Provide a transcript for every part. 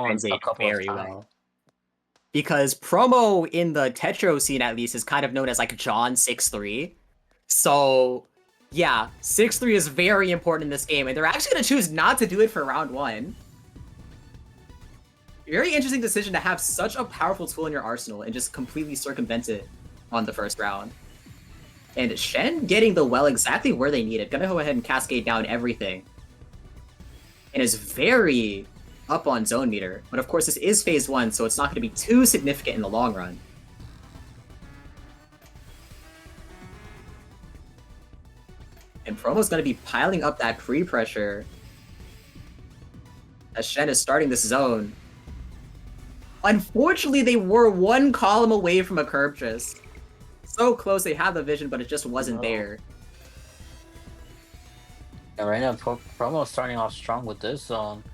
translate couple of very times. well. Because Promo in the Tetro scene at least is kind of known as like John 6-3. So yeah, 6-3 is very important in this game, and they're actually gonna choose not to do it for round 1. Very interesting decision to have such a powerful tool in your arsenal and just completely circumvent it on the first round. And Shen getting the well exactly where they need it. Gonna go ahead and cascade down everything. And is very up on zone meter. But of course, this is phase 1, so it's not going to be too significant in the long run. And Promo's going to be piling up that pre-pressure as Shen is starting this zone. Unfortunately, they were one column away from a curb just. So close, they have the vision, but it just wasn't there. Yeah, right now, Promo's starting off strong with this zone.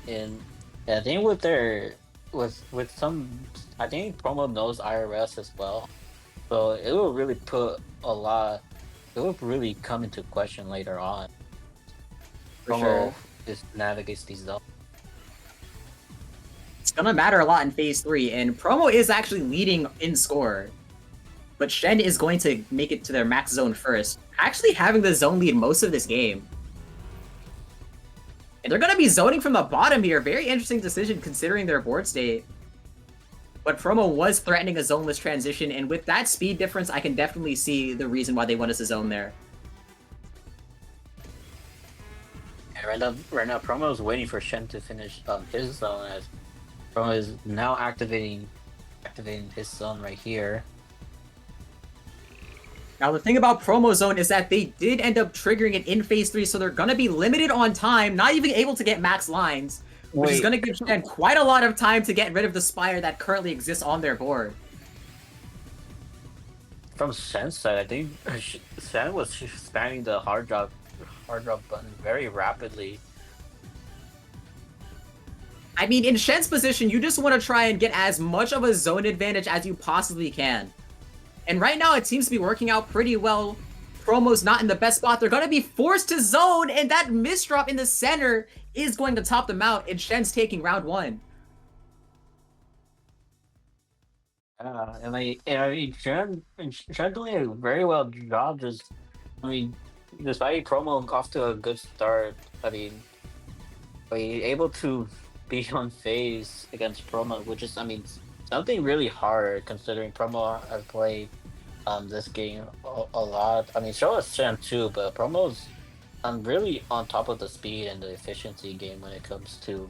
And I think with their with some, I think Promo knows IRS as well, so it will really put a lot. It will really come into question later on. For Promo sure. just navigates these zones. It's gonna matter a lot in phase 3, and Promo is actually leading in score. But Shen is going to make it to their max zone first, actually having the zone lead most of this game. And they're going to be zoning from the bottom here. Very interesting decision considering their board state. But Promo was threatening a zoneless transition, and with that speed difference, I can definitely see the reason why they want us to zone there. And right now, Promo is waiting for Shen to finish his zone, as Promo is now activating his zone right here. Now, the thing about Promo Zone is that they did end up triggering it in phase 3, so they're going to be limited on time, not even able to get max lines, which is going to give Shen quite a lot of time to get rid of the Spire that currently exists on their board. From Shen's side, I think Shen was spamming the hard drop button very rapidly. I mean, in Shen's position, you just want to try and get as much of a zone advantage as you possibly can. And right now, it seems to be working out pretty well. Promo's not in the best spot. They're going to be forced to zone, and that misdrop in the center is going to top them out, and Shen's taking round 1. And I mean, Shen doing a very well job. Despite Promo off to a good start, I mean, able to be on phase against Promo, which is, I mean, something really hard considering Promo has played this game a lot. I mean, so is Shen too, but Promo's really on top of the speed and the efficiency game when it comes to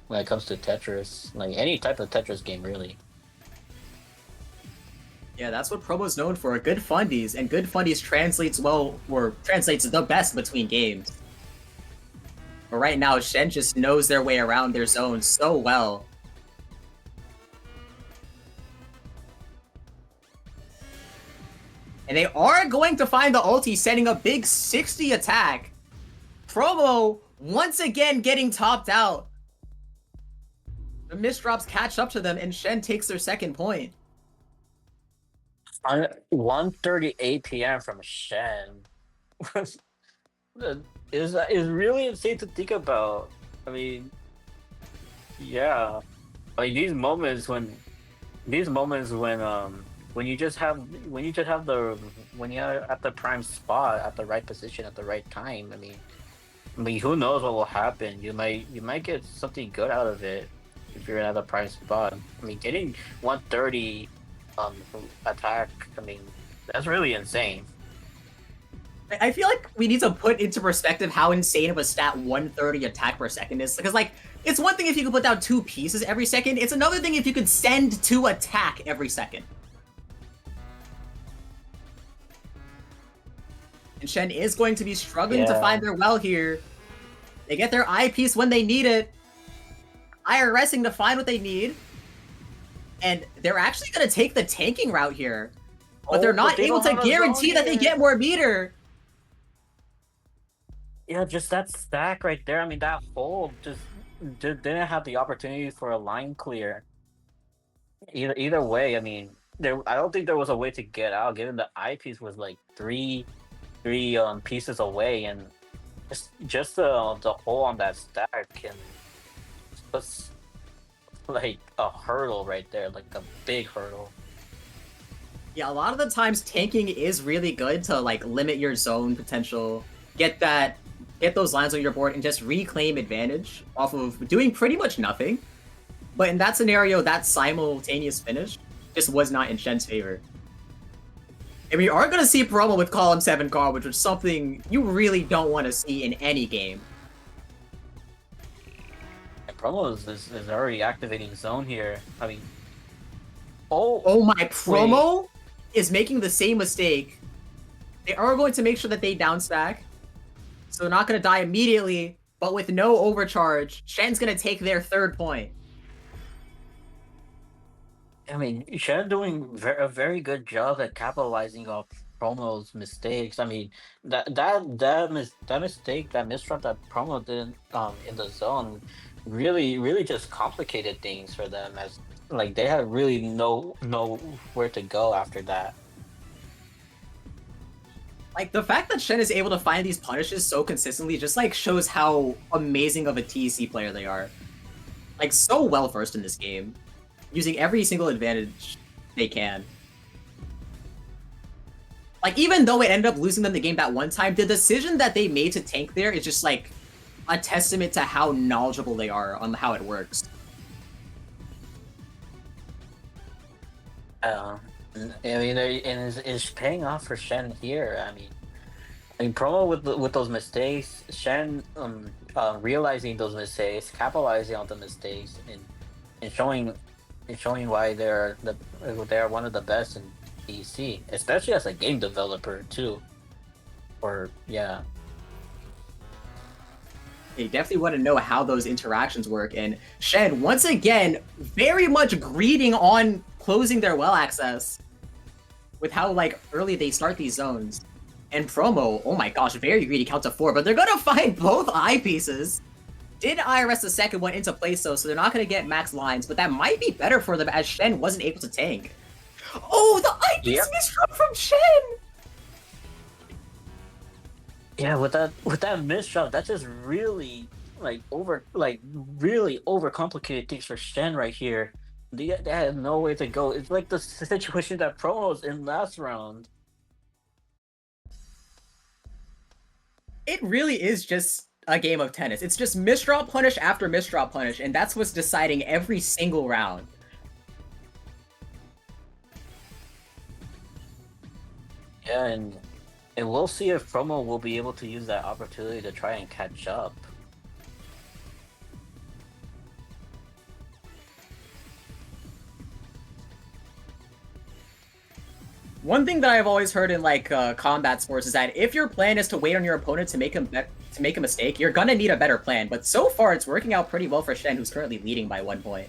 Tetris, like any type of Tetris game, really. Yeah, that's what Promo's known for. Good fundies, and good fundies translates well, or translates the best between games. But right now, Shen just knows their way around their zone so well. And they are going to find the ulti, sending a big 60 attack. Promo, once again, getting topped out. The misdrops catch up to them, and Shen takes their second point. 1:38 p.m. from Shen is really insane to think about. I mean, yeah, like these moments when when you're at the prime spot, at the right position, at the right time. I mean, who knows what will happen? You might get something good out of it if you're at the prime spot. I mean, getting 130 attack. I mean, that's really insane. I feel like we need to put into perspective how insane of a stat 130 attack per second is. Because, like, it's one thing if you could put down 2 pieces every second. It's another thing if you could send 2 attack every second. And Shen is going to be struggling to find their well here. They get their eyepiece when they need it. IRSing to find what they need. And they're actually going to take the tanking route here. But they're not able to guarantee that they get more meter. Yeah, just that stack right there. I mean, that hold just didn't have the opportunity for a line clear. Either way, I mean, I don't think there was a way to get out, given the eyepiece was like three pieces away, and just the hole on that stack can like a hurdle right there, like a big hurdle. Yeah, a lot of the times tanking is really good to like limit your zone potential, get those lines on your board, and just reclaim advantage off of doing pretty much nothing. But in that scenario, that simultaneous finish just was not in Shen's favor. And we are going to see promo with column 7 card, which is something you really don't want to see in any game. And promo is already activating zone here. I mean, oh my, promo is making the same mistake. They are going to make sure that they down stack, so they're not going to die immediately, but with no overcharge, Shen's going to take their 3rd point. I mean, Shen doing a very good job at capitalizing off Promo's mistakes. I mean, that mistake, that misrun that Promo did in the zone, really just complicated things for them, as like they had really no where to go after that. Like, the fact that Shen is able to find these punishes so consistently just like shows how amazing of a TEC player they are. Like, so well versed in this game, using every single advantage they can. Like, even though it ended up losing them the game that one time, the decision that they made to tank there is just, like, a testament to how knowledgeable they are on how it works. I mean, and it's paying off for Shen here. I mean, Promo with those mistakes, Shen realizing those mistakes, capitalizing on the mistakes, and showing why they're one of the best in DC, especially as a game developer too. Or yeah. You definitely want to know how those interactions work, and Shen, once again, very much greeting on closing their well access with how, like, early they start these zones. And Promo, oh my gosh, very greedy, count to 4, but they're gonna find both eyepieces. Did IRS the second one into place though, so they're not gonna get max lines, but that might be better for them as Shen wasn't able to tank. Oh, the eyepiece misdrop from Shen! Yeah, with that misdrop, that just really really overcomplicated things for Shen right here. They had no way to go. It's like the situation that Promo was in last round. It really is just a game of tennis. It's just misdrop punish after misdrop punish, and that's what's deciding every single round. Yeah, and we'll see if Promo will be able to use that opportunity to try and catch up. One thing that I've always heard in like combat sports is that if your plan is to wait on your opponent to make a mistake, you're gonna need a better plan. But so far, it's working out pretty well for Shen, who's currently leading by 1 point.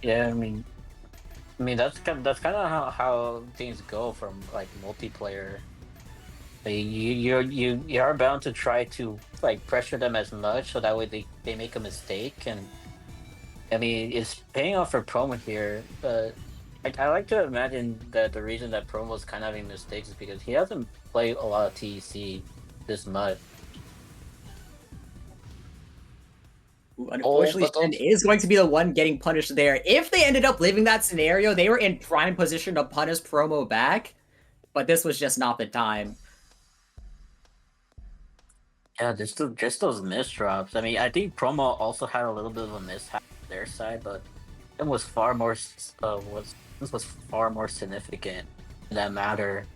Yeah, I mean that's kind of how things go from like multiplayer. You are bound to try to like pressure them as much so that way they make a mistake, and I mean it's paying off for Promo here. I like to imagine that the reason that Promo's kind of having mistakes is because he hasn't played a lot of TEC this much. Unfortunately, Shen is going to be the one getting punished there. If they ended up living that scenario, they were in prime position to punish Promo back, but this was just not the time. Yeah, just those misdrops. I mean, I think Promo also had a little bit of a mishap on their side, but it was far more this was far more significant in that matter.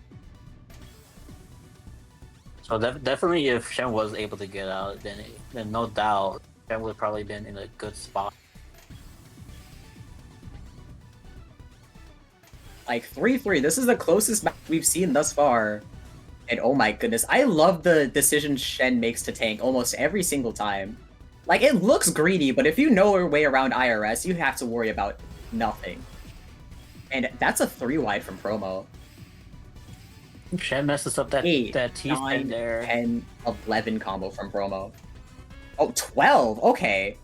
So definitely, if Shen was able to get out, then no doubt Shen would probably been in a good spot. Like 3-3, this is the closest match we've seen thus far. And oh my goodness, I love the decision Shen makes to tank almost every single time. Like, it looks greedy, but if you know your way around IRS, you have to worry about nothing. And that's a 3-wide from Promo. Shen messes up that 9, there. 10, 11 combo from Promo. Oh, 12? Okay.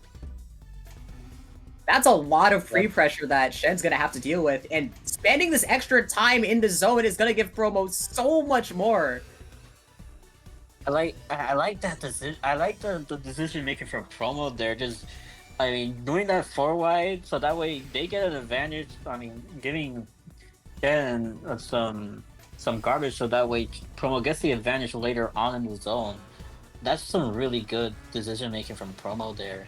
That's a lot of free pressure that Shen's gonna have to deal with, and spending this extra time in the zone is gonna give Promo so much more. I like that decision. I like the decision making from promo there. Just I mean, doing that 4 wide so that way they get an advantage. I mean, giving Ken some garbage so that way promo gets the advantage later on in the zone. That's some really good decision making from promo there.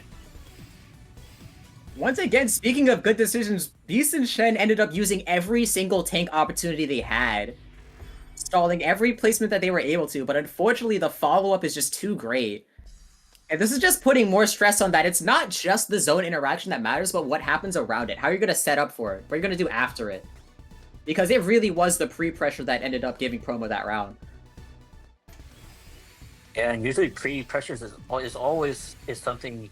Once again, speaking of good decisions, Beast and Shen ended up using every single tank opportunity they had, stalling every placement that they were able to, but unfortunately the follow-up is just too great. And this is just putting more stress on that. It's not just the zone interaction that matters, but what happens around it. How are you going to set up for it? What are you going to do after it? Because it really was the pre-pressure that ended up giving promo that round. Yeah, and usually pre-pressures is always something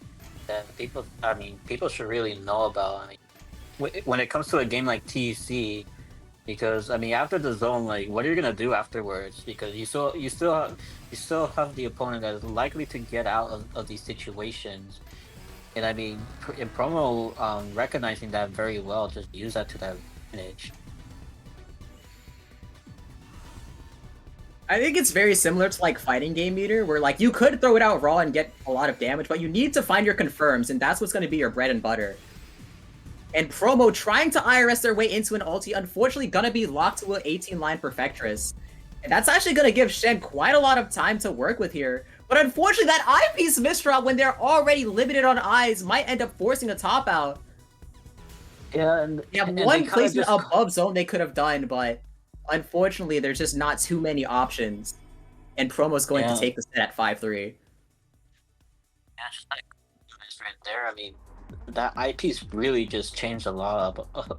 that people should really know about. I mean, when it comes to a game like TEC, because I mean, after the zone, like, what are you gonna do afterwards? Because you still have the opponent that is likely to get out of these situations, and I mean, in promo, recognizing that very well, just use that to their advantage. I think it's very similar to like fighting game meter, where like you could throw it out raw and get a lot of damage, but you need to find your confirms, and that's what's going to be your bread and butter. And promo trying to IRS their way into an ulti, unfortunately gonna be locked to an 18-line Perfectress. And that's actually gonna give Shen quite a lot of time to work with here. But unfortunately, that eyepiece misdraw when they're already limited on eyes might end up forcing a top out. Yeah, and They have and one they kinda placement just above zone they could have done, but unfortunately, there's just not too many options. And promo's going to yeah, take the set at 5-3. yeah, just like right there. I mean, that eyepiece really just changed a lot of